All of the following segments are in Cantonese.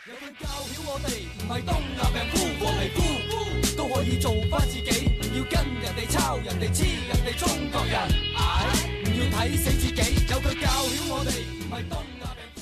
有佢教曉我哋，唔係東亞病夫，黃皮膚都可以做返自己，唔要跟人哋抄，人哋黐，人哋中國人，唔要睇死自己。有佢教曉我哋，唔係東亞病夫。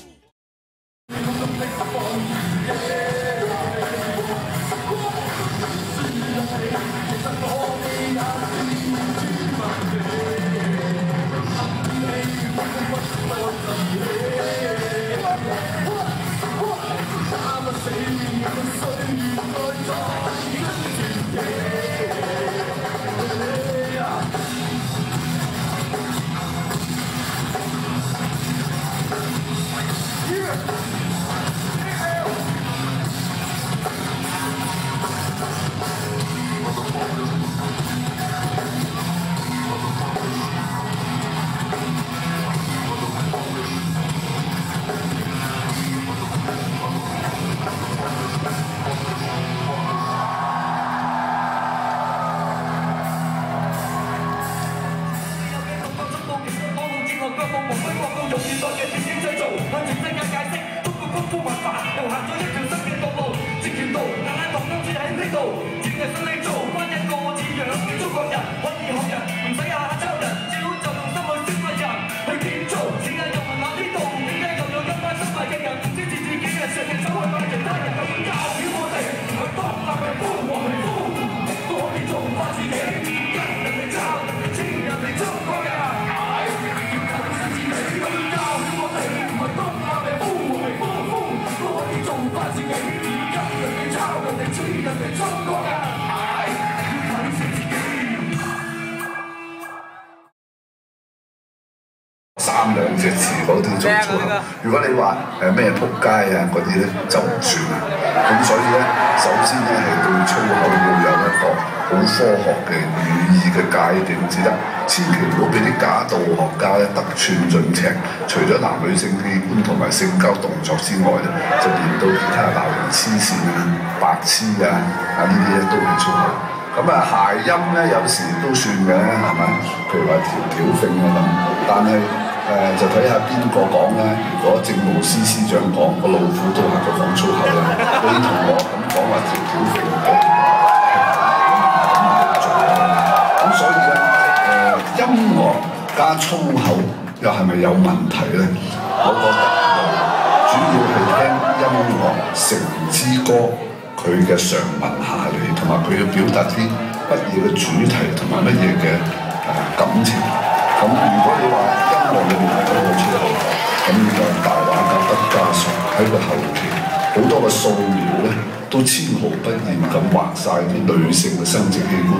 三兩隻字嗰啲做粗口。如果你話咩仆街啊嗰啲咧就唔算啦。咁所以咧，首先咧係對粗口要有一個好科學嘅語義嘅界定至得，千祈唔好俾啲假道學家咧得寸進尺。除咗男女性器官同埋性交動作之外咧，就連到其他鬧人黐線啊、白痴啊呢啲咧都係粗口。咁啊諧音咧有時都算嘅，係咪？譬如話條條揈啊咁，但係就睇下邊個講啦。如果政務司司長講，個老虎都係佢講粗口啦。你同我咁講話條條揈咁所以咧音樂加粗口又係咪有問題咧？我覺得主要係聽音樂成之歌。佢嘅上文下理，同埋佢要表達啲乜嘢嘅主題，同埋乜嘢嘅感情。咁如果你話音樂裏面係講到粗口，咁呢個大畫家畢加索喺個後期好多嘅素描咧，都絲毫不染咁畫晒啲女性嘅生殖器官。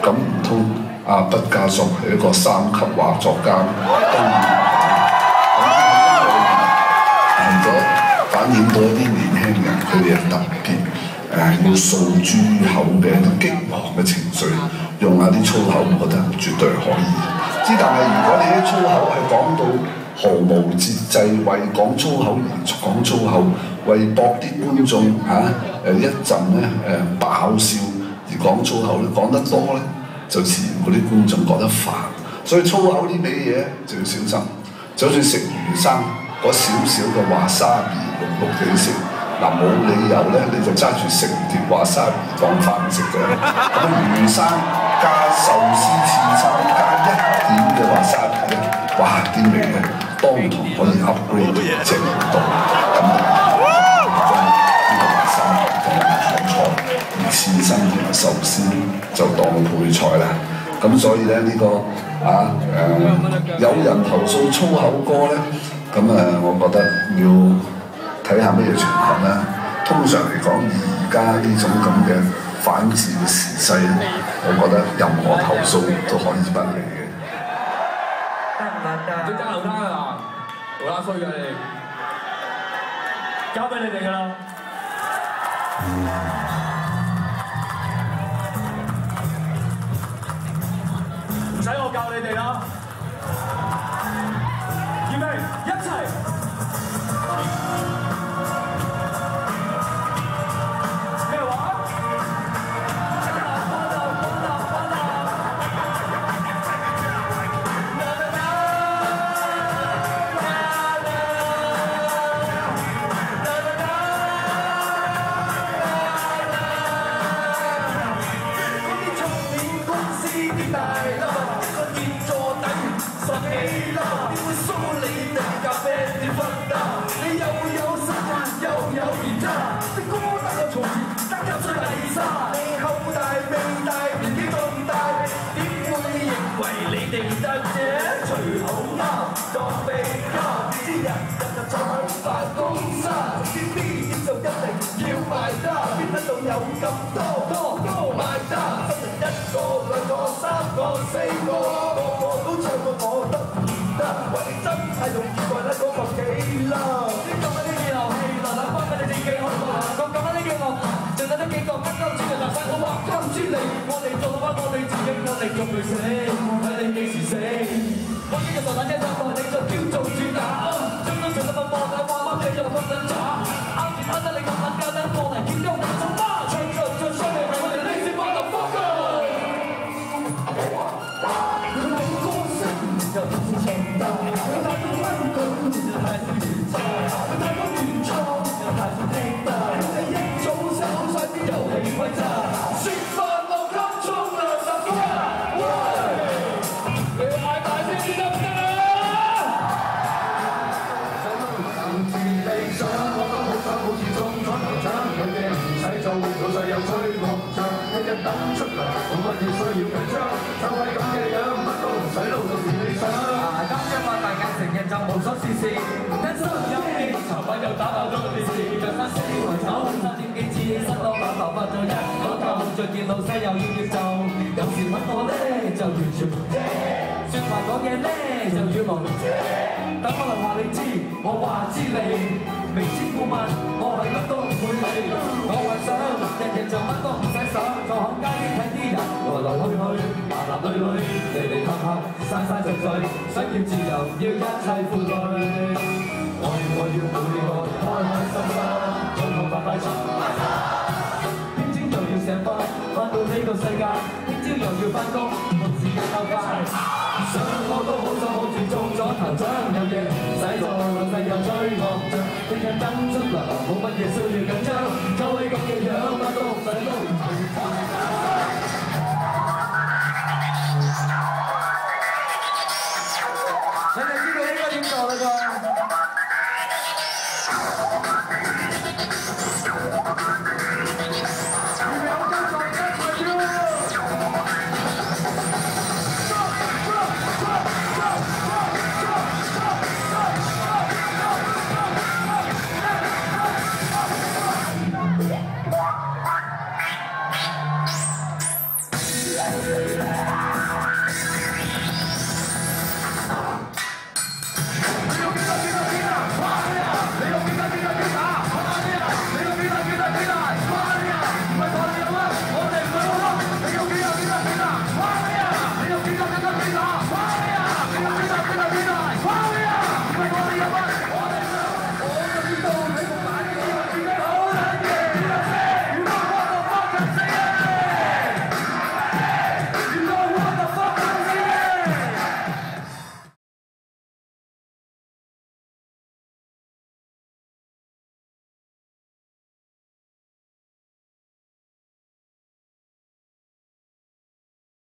咁唔通阿畢加索係一個3級畫作家都唔咁為咗反映到一啲年輕人佢哋嘅特別。要訴諸口嘅一啲激昂嘅情緒，用下啲粗口，我覺得絕對可以。但係如果你啲粗口係講到毫無節制，為講粗口而講粗口，為博啲觀眾一陣咧爆笑而講粗口咧，講得多咧就自然嗰啲觀眾覺得煩。所以粗口呢味嘢就要小心。就好似食魚生嗰少少嘅華沙比綠綠地食。冇理由咧，你就揸住成碟華沙比當飯食嘅。咁魚生加壽司刺身加一點嘅華沙比咧，哇！啲味咧當堂可以 upgrade 正到。咁將呢個華沙比當台菜，而刺身同埋壽司就當配菜啦。咁所以咧呢個有人投訴粗口歌咧，咁我覺得要。睇下咩情況啦。通常嚟講，而家呢種咁嘅反智嘅時勢咧，我覺得任何投訴都可以不理嘅。唔爭後生啊！好啦，衰㗎你哋，交俾你哋㗎啦。唔使我教你哋啦。預備，一齊！單，邊得到有咁多買單？新人一個兩個三個四個，個個都唱過我得唔得？喂，你真係容易怪得嗰個幾啦？先講緊啲二流氣，嗱嗱關緊你自己好唔好？講緊呢幾個，仲有得幾個乜鳩豬嘅大細佬話鳩豬你，我哋做翻我哋自己，我哋仲未死，睇你幾時死？我呢個傻蛋一上台，你就叫做主打，將都成得份貨，但話乜你就咁撚渣，啱住啱得你咁撚交單，過嚟見到你做媽，唱最衰嘅係我哋呢啲馬騮 fucker。佢係歌星，又唔似唱得，佢太過溫順，又太過原創，佢太過原創，又太過聽得，佢哋一早寫好晒啲遊戲規則，説法落金鐘兩十分，喂，你嗌大聲啲得唔得啊？甚至理想，我都好想好似中咗頭獎，佢哋唔使做，老細又吹樂章，一日等出糧，冇乜嘢需要緊張，就係咁嘅樣，乜都唔使撈到時理想。今日發大眼成日就無所事事，一心一意，茶飯又打爆咗個電視，着衫死抬手，3點幾至起身，攞把頭髮做一攞頭，再見老細又要做，有時揾我咧就完全唔知，説話講嘢咧就語無倫次，等我嚟話你知，我話知你。明知故問，我係乜都唔會理。我幻想日日就乜都唔使想，坐響街邊睇啲人來來去去，男男女女，離離合合，生生聚聚，想要自由，要一切負累。我要每個開開心心，做個發揮場。聽朝又要上班，返到呢個世界，聽朝又要返工，冇時間偷快。想我都好想好似中咗頭獎，有嘢唔使做，老細又吹樂章，聽日等出糧，冇乜嘢需